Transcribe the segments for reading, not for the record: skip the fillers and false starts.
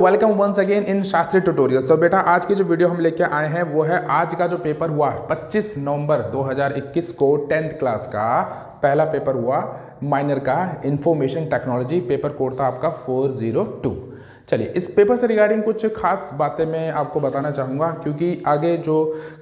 Welcome once again in Shastri tutorials. तो बेटा आज की जो वीडियो हम लेके आए हैं वो है आज का जो पेपर हुआ 25 नवंबर 2021 को 10th क्लास का पहला पेपर हुआ माइनर का इंफॉर्मेशन टेक्नोलॉजी। पेपर कोड था आपका 402। चलिए इस पेपर से रिगार्डिंग कुछ खास बातें मैं आपको बताना चाहूँगा, क्योंकि आगे जो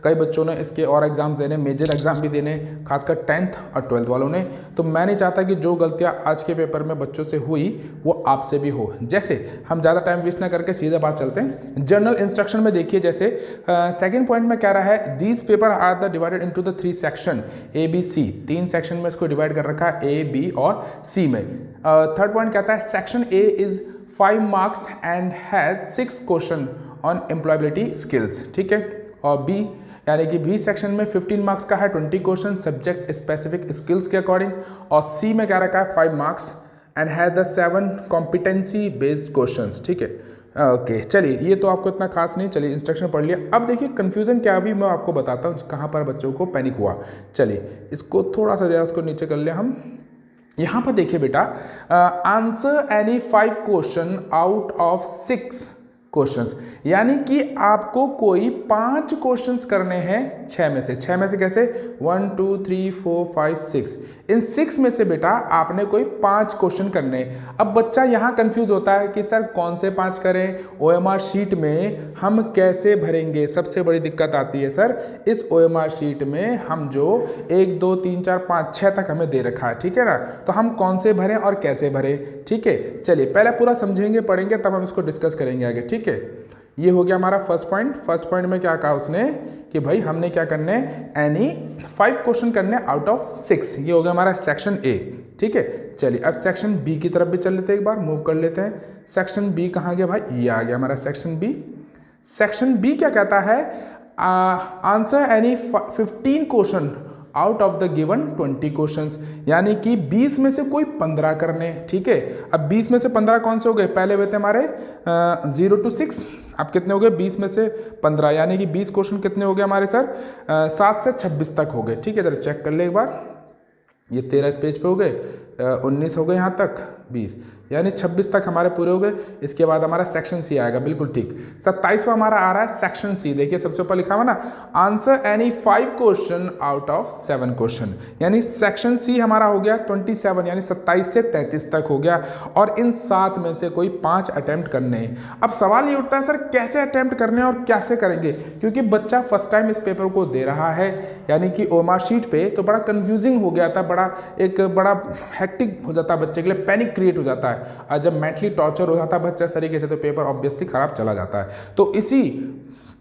कई बच्चों ने इसके और एग्ज़ाम देने, मेजर एग्ज़ाम भी देने, खासकर 10th और 12th वालों ने, तो मैं नहीं चाहता कि जो गलतियाँ आज के पेपर में बच्चों से हुई वो आपसे भी हो। जैसे हम ज़्यादा टाइम वेस्ट ना करके सीधे बात चलते हैं। जर्नल इंस्ट्रक्शन में देखिए, जैसे सेकेंड पॉइंट में कह रहा है these paper are the divided into the 3 section A B C. 3 section में इसको डिवाइड कर रखा है, ए बी और सी में। थर्ड पॉइंट कहता है section A is 5 marks and has 6 question on employability skills. ठीक है, और बी यानी कि बी सेक्शन में 15 मार्क्स का है, 20 क्वेश्चन सब्जेक्ट स्पेसिफिक स्किल्स के अकॉर्डिंग, और सी में क्या रखा है 5 marks and has the 7 competency based questions. ठीक है, ओके चलिए ये तो आपको इतना खास नहीं, चलिए इंस्ट्रक्शन पढ़ लिया। अब देखिए कन्फ्यूजन क्या भी मैं आपको बताता हूँ कहाँ पर बच्चों को पैनिक हुआ। चलिए इसको थोड़ा सा जरा उसको नीचे कर लिया हम। यहाँ पर देखिए बेटा, answer any 5 question out of 6 questions, यानी कि आपको कोई 5 क्वेश्चंस करने हैं 6 में से। 6 में से कैसे? 1 2 3 4 5 6, इन 6 में से बेटा आपने कोई 5 क्वेश्चन करने हैं। अब बच्चा यहाँ कंफ्यूज होता है कि सर कौन से 5 करें, OMR शीट में हम कैसे भरेंगे। सबसे बड़ी दिक्कत आती है सर इस OMR शीट में हम जो 1 2 3 4 5 6 तक हमें दे रखा है, ठीक है ना, तो हम कौन से भरें और कैसे भरें। ठीक है, चलिए पहले पूरा समझेंगे, पढ़ेंगे, तब हम इसको डिस्कस करेंगे आगे। ठीक है, ये हो गया हमारा फर्स्ट पॉइंट। फर्स्ट पॉइंट में क्या कहा उसने कि भाई हमने क्या करने, एनी 5 क्वेश्चन करने आउट ऑफ 6। ये हो गया हमारा सेक्शन ए। ठीक है, चलिए अब सेक्शन बी की तरफ भी चल लेते हैं, एक बार मूव कर लेते हैं। सेक्शन बी कहाँ गया भाई, ये आ गया हमारा सेक्शन बी। सेक्शन बी क्या कहता है, answer any 15 question out of the given 20 questions, यानी कि 20 में से कोई 15 करने। ठीक है, अब 20 में से 15 कौन से हो गए, पहले हुए थे हमारे 0 to 6, अब कितने हो गए 20 में से 15, यानी कि 20 क्वेश्चन कितने हो गए हमारे सर, 7 से 26 तक हो गए। ठीक है, जरा चेक कर ले एक बार, ये 13 इस पेज पे हो गए, 19 हो गए यहाँ तक, 20 यानी 26 तक हमारे पूरे हो गए। इसके बाद हमारा सेक्शन सी आएगा, बिल्कुल ठीक। 27वां हमारा आ रहा है सेक्शन सी। देखिए सबसे ऊपर लिखा हुआ ना, answer any 5 question out of 7 question, यानी सेक्शन सी हमारा हो गया 27, यानी 27 से 33 तक हो गया, और इन 7 में से कोई 5 अटेम्प्ट करने हैं। अब सवाल ये उठता है सर कैसे अटेम्प्ट करने और कैसे करेंगे, क्योंकि बच्चा फर्स्ट टाइम इस पेपर को दे रहा है, यानी कि OMR शीट पे, तो बड़ा कंफ्यूजिंग हो गया था, बड़ा हेक्टिक हो जाता है बच्चे के लिए, पैनिक क्रिएट हो जाता है, और जब मेंटली टॉर्चर हो जाता है बच्चा इस तरीके से, तो पेपर ऑब्वियसली खराब चला जाता है। तो इसी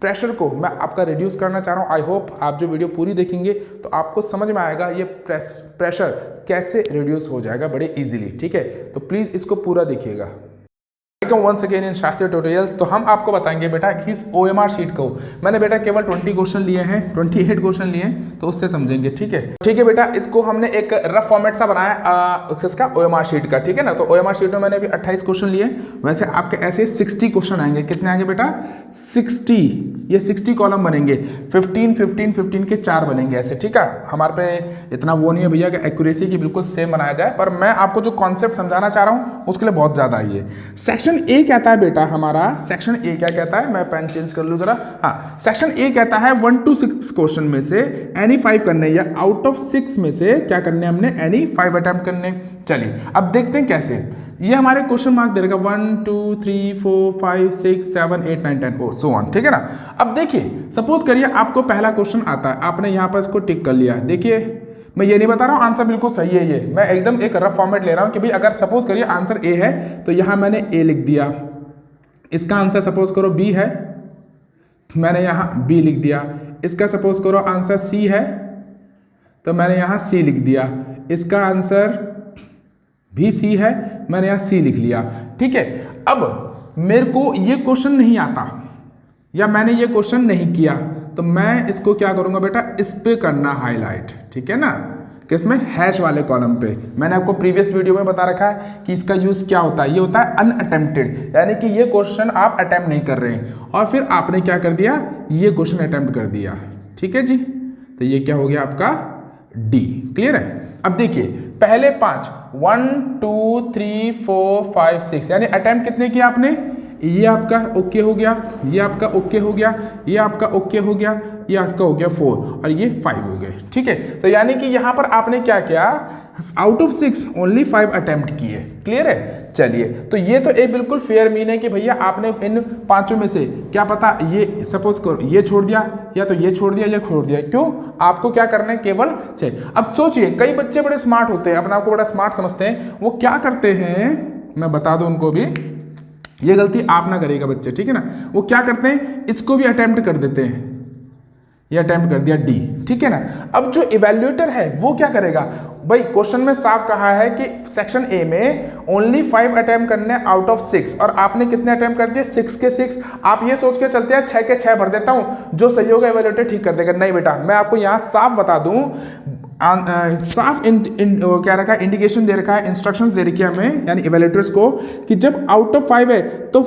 प्रेशर को मैं आपका रिड्यूस करना चाह रहा हूँ। आई होप आप जो वीडियो पूरी देखेंगे तो आपको समझ में आएगा ये प्रेशर कैसे रिड्यूस हो जाएगा बड़े इजीली। ठीक है, तो प्लीज़ इसको पूरा देखिएगा। Welcome once again in Shastri tutorials. तो हम आपको बताएंगे बेटा कि इस OMR शीट को मैंने बेटा केवल 20 क्वेश्चन लिए हैं, 28 क्वेश्चन लिए हैं, तो उससे समझेंगे। ठीक है बेटा, इसको हमने एक रफ फॉर्मेट सा बनाया इसका OMR शीट का। ठीक है ना, तो OMR शीट में मैंने अभी 28 क्वेश्चन लिए, वैसे आपके ऐसे 60 क्वेश्चन आएंगे। कितने आएंगे बेटा, 60। ये 60 कॉलम बनेंगे, 15 15 15 के 4 बनेंगे ऐसे। ठीक है, हमारे पे इतना वो नहीं है भैया कि एक्यूरेसी की बिल्कुल सेम बनाया जाए, पर मैं आपको जो कॉन्सेप्ट समझाना चाह रहा हूँ उसके लिए बहुत ज़्यादा ही है। सेक्शन ए कहता है बेटा हमारा, सेक्शन ए क्या कहता है, मैं पेन चेंज कर लूँ जरा। हाँ, सेक्शन ए कहता है 1 to 6 क्वेश्चन में से एनी 5 करने, या आउट ऑफ 6 में से क्या करने हमने, एनी 5 अटेम्प्ट करने। चलिए अब देखते हैं कैसे। ये हमारे क्वेश्चन मार्क दे रखा 1 2 3 4 5 6 7 8 9 10 और सो ऑन। ठीक है ना, अब देखिए सपोज करिए आपको पहला क्वेश्चन आता है, आपने यहाँ पर इसको टिक कर लिया। देखिए मैं ये नहीं बता रहा हूँ आंसर बिल्कुल सही है, ये मैं एकदम एक रफ फॉर्मेट ले रहा हूँ कि भाई अगर सपोज करिए आंसर ए है तो यहाँ मैंने ए लिख दिया, इसका आंसर सपोज करो बी है, मैंने यहाँ बी लिख दिया, इसका सपोज करो आंसर सी है तो मैंने यहाँ सी लिख दिया, इसका आंसर भी सी है, मैंने यहाँ सी लिख लिया। ठीक है, अब मेरे को ये क्वेश्चन नहीं आता या मैंने ये क्वेश्चन नहीं किया, तो मैं इसको क्या करूँगा बेटा, इस पे करना हाईलाइट। ठीक है ना, किसमें, हैश वाले कॉलम पे। मैंने आपको प्रीवियस वीडियो में बता रखा है कि इसका यूज़ क्या होता है, ये होता है अनअटेम्प्टेड, यानी कि ये क्वेश्चन आप अटेम्प्ट नहीं कर रहे हैं और फिर आपने क्या कर दिया, ये क्वेश्चन अटेम्प्ट कर दिया। ठीक है जी, तो ये क्या हो गया आपका डी। क्लियर है। अब देखिए पहले 5 1 2 3 4 5 6 यानी अटेम्प्ट कितने किया आपने, ये आपका ओके हो गया, ये आपका ओके हो गया, ये आपका ओके हो गया, ये आपका हो गया 4 और ये 5 हो गए। ठीक है, तो यानी कि यहाँ पर आपने क्या किया, आउट ऑफ 6 ओनली 5 अटेम्प्ट किए। क्लियर है? चलिए, तो ये तो एक बिल्कुल फेयर मीन है कि भैया आपने इन पांचों में से क्या पता, ये सपोज करो ये छोड़ दिया, या तो ये छोड़ दिया या छोड़ दिया। क्यों? आपको क्या करना है, केवल 6। अब सोचिए, कई बच्चे बड़े स्मार्ट होते हैं, अपने आप को बड़ा स्मार्ट समझते हैं, वो क्या करते हैं, मैं बता दूं उनको भी, ये गलती आप ना करेगा बच्चे, ठीक है ना। वो क्या करते हैं, इसको भी अटेम्प्ट कर देते हैं, ये अटेम्प्ट कर दिया डी, ठीक है ना। अब जो इवैल्यूएटर है वो क्या करेगा, भाई क्वेश्चन में साफ कहा है कि सेक्शन ए में ओनली 5 अटेम्प्ट करने आउट ऑफ 6, और आपने कितने अटेम्प्ट कर दिए, 6 के 6। आप ये सोच के चलते हैं 6 के 6 भर देता हूं, जो सही होगा इवैल्यूएटर ठीक कर देगा। नहीं बेटा, मैं आपको यहां साफ बता दूं, साफ क्या रखा है, इंडिकेशन दे रखा है, इंस्ट्रक्शंस दे रखी है हमें यानी इवैल्यूएटर्स को, कि जब आउट ऑफ 5 है तो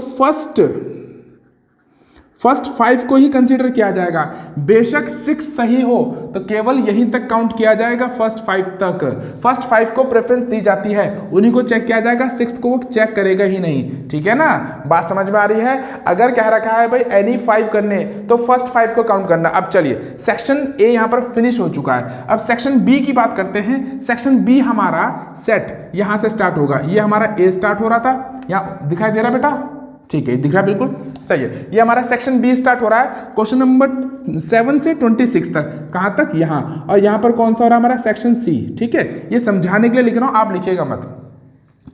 फर्स्ट 5 को ही कंसीडर किया जाएगा। बेशक 6 सही हो तो केवल यहीं तक काउंट किया जाएगा, फर्स्ट 5 तक। फर्स्ट 5 को प्रेफरेंस दी जाती है, उन्हीं को चेक किया जाएगा, 6th को वो चेक करेगा ही नहीं। ठीक है ना, बात समझ में आ रही है। अगर कह रखा है भाई एनी 5 करने तो फर्स्ट 5 को काउंट करना। अब चलिए, सेक्शन ए यहां पर फिनिश हो चुका है, अब सेक्शन बी की बात करते हैं। सेक्शन बी हमारा सेट यहां से स्टार्ट होगा, ये हमारा ए स्टार्ट हो रहा था, यहां दिखाई दे रहा बेटा, ठीक है, दिख रहा है, बिल्कुल सही है। ये हमारा सेक्शन बी स्टार्ट हो रहा है क्वेश्चन नंबर 7 से 26 तक। कहां तक? यहां। और यहां पर कौन सा हो रहा है हमारा, सेक्शन सी। ठीक है, ये समझाने के लिए लिख रहा हूं, आप लिखिएगा मत।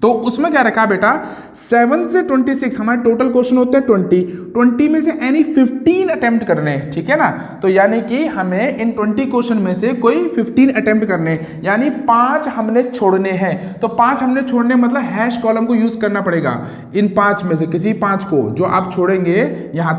तो उसमें क्या रखा बेटा, 7 से 26 हमारे टोटल क्वेश्चन होते हैं 20 में से एनी 15 अटेम्प्ट करने हैं। ठीक है ना, तो यानी कि हमें इन 20 क्वेश्चन में से कोई 15 अटेम्प्ट करने, यानी 5 हमने छोड़ने हैं। तो 5 हमने छोड़ने मतलब हैश कॉलम को यूज करना पड़ेगा। इन 5 में से किसी 5 को जो आप छोड़ेंगे, यहां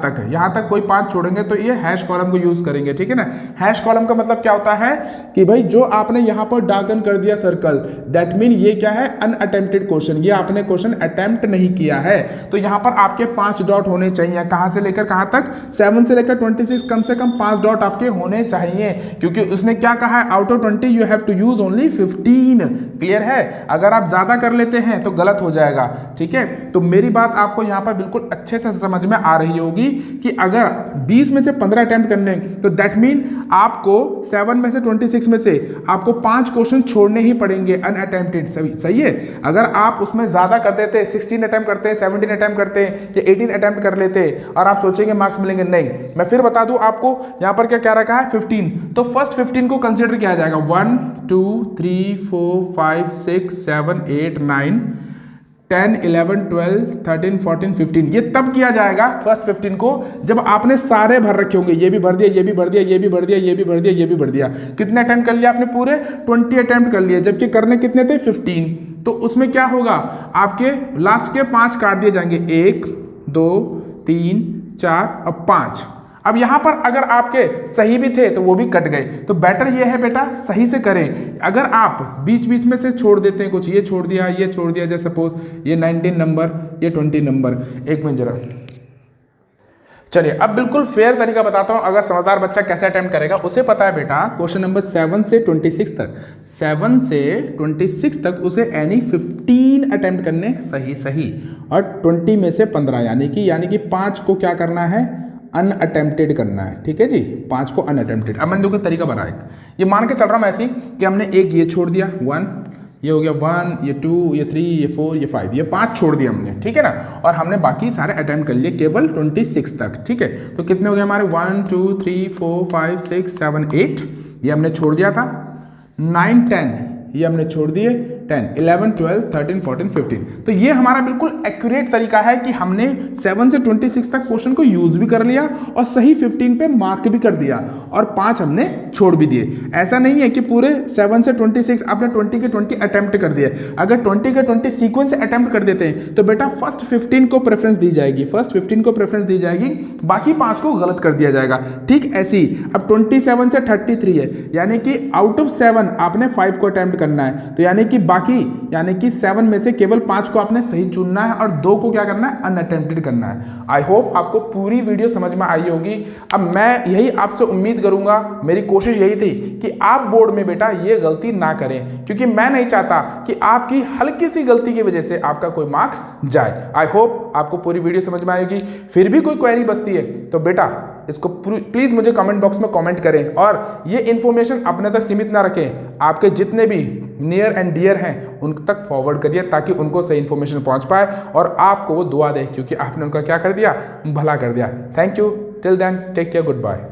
तक कोई 5 छोड़ेंगे तो ये हैश कॉलम को यूज करेंगे। ठीक है ना, हैश कॉलम का मतलब क्या होता है कि भाई जो आपने यहां पर डार्कन कर दिया सर्कल, दैट मीन ये क्या है, अनअटेम्प्टेड क्वेश्चन, ये आपने क्वेश्चन अटेम्प्ट नहीं किया है। तो यहां पर आपके 5 डॉट होने चाहिए। कहां से लेकर कहां तक, 7 से लेकर 26, कम से कम 5 डॉट आपके होने चाहिए, क्योंकि उसने क्या कहा है, out of 20 you have to use only 15। Clear है? अगर आप ज्यादा कर लेते हैं तो गलत हो जाएगा। ठीक है, तो मेरी बात आपको यहां पर बिल्कुल अच्छे से समझ में आ रही होगी कि अगर 20 में से 15 अटेम्प्ट करने, तो दैट मीन आपको 7 में से 26 में से आपको 5 क्वेश्चन छोड़ने ही पड़ेंगे अनअटेम्प्टेड। सही है? अगर आप उसमें ज्यादा कर देते, 16 अटेम्प्ट करते, 17 अटेम्प्ट करते या 18 अटेम्प्ट कर लेते, और आप सोचेंगे मार्क्स मिलेंगे, नहीं। मैं फिर बता दूं आपको, यहां पर क्या कह रखा है, 15। तो फर्स्ट 15 को कंसीडर किया जाएगा, 1 2 3 4 5 6 7 8 9 10 11 12 13 14 15। ये तब किया जाएगा फर्स्ट 15 को जब आपने सारे भर रखे होंगे, ये भी भर दिया, ये भी भर दिया, ये भी भर दिया, ये भी भर दिया, ये भी भर दिया। कितने अटेम्प्ट कर लिया आपने? पूरे 20 अटेम्प्ट कर लिए, जबकि करने कितने थे, 15। तो उसमें क्या होगा, आपके लास्ट के 5 काट दिए जाएंगे, 1 2 3 4 अब 5। अब यहां पर अगर आपके सही भी थे तो वो भी कट गए। तो बेटर ये है बेटा, सही से करें। अगर आप बीच बीच में से छोड़ देते हैं, कुछ ये छोड़ दिया, ये छोड़ दिया, जैसे सपोज ये 19 नंबर, ये 20 नंबर, एक मिनट जरा, चलिए अब बिल्कुल फेयर तरीका बताता हूं, अगर समझदार बच्चा कैसे अटेम्प्ट करेगा। उसे पता है बेटा, क्वेश्चन नंबर 7 से 26 तक, 7 से 26 तक उसे एनी 15 अटेम्प्ट करने, सही, और 20 में से 15, यानी कि 5 को क्या करना है, अनअटेम्प्टेड करना है। ठीक है जी, 5 को अनअटेम्प्टेड। अब मैंने देखो तरीका बना एक, ये मान के चल रहा हूं मैं ऐसी कि हमने एक ये छोड़ दिया, 1, ये हो गया 1, ये 2, ये 3, ये 4, ये 5, ये 5 छोड़ दिया हमने। ठीक है ना, और हमने बाकी सारे अटेम्प्ट कर लिए केवल 26 तक। ठीक है, तो कितने हो गए हमारे, 1 2 3 4 5 6 7 8, ये हमने छोड़ दिया था, 9 10 ये हमने छोड़ दिए, 10 11 12 13 14 15। तो ये हमारा बिल्कुल एक्यूरेट तरीका है कि हमने 7 से 26 तक क्वेश्चन को यूज भी कर लिया और सही 15 पे मार्क भी कर दिया, और 5 हमने छोड़ भी दिए। ऐसा नहीं है कि पूरे 7 से 26 आपने 20 के 20 अटेम्प्ट कर दिए। अगर 20 के 20 सीक्वेंस से अटेम्प्ट कर देते हैं तो बेटा फर्स्ट 15 को प्रेफरेंस दी जाएगी, बाकी 5 को गलत कर दिया जाएगा। ठीक ऐसी अब 27 से 33 है, यानी कि आउट ऑफ 7 आपने 5 को अटेम्प्ट करना है, तो यानी कि बाकी यानी कि 7 में से केवल 5 को आपने सही चुनना है और 2 को क्या करना है, अनअटेम्प्टेड करना है। आई होप आपको पूरी वीडियो समझ में आई होगी। अब मैं यही आपसे उम्मीद करूंगा, मेरी कोशिश यही थी कि आप बोर्ड में बेटा ये गलती ना करें, क्योंकि मैं नहीं चाहता कि आपकी हल्की सी गलती की वजह से आपका कोई मार्क्स जाए। आई होप आपको पूरी वीडियो समझ में आएगी। फिर भी कोई क्वेरी बचती है तो बेटा इसको प्लीज़ मुझे कमेंट बॉक्स में कमेंट करें, और ये इन्फॉर्मेशन अपने तक सीमित ना रखें, आपके जितने भी नियर एंड डियर हैं उन तक फॉरवर्ड करिए ताकि उनको सही इन्फॉर्मेशन पहुंच पाए और आपको वो दुआ दें, क्योंकि आपने उनका क्या कर दिया, भला कर दिया। Thank you, till then take care, good bye.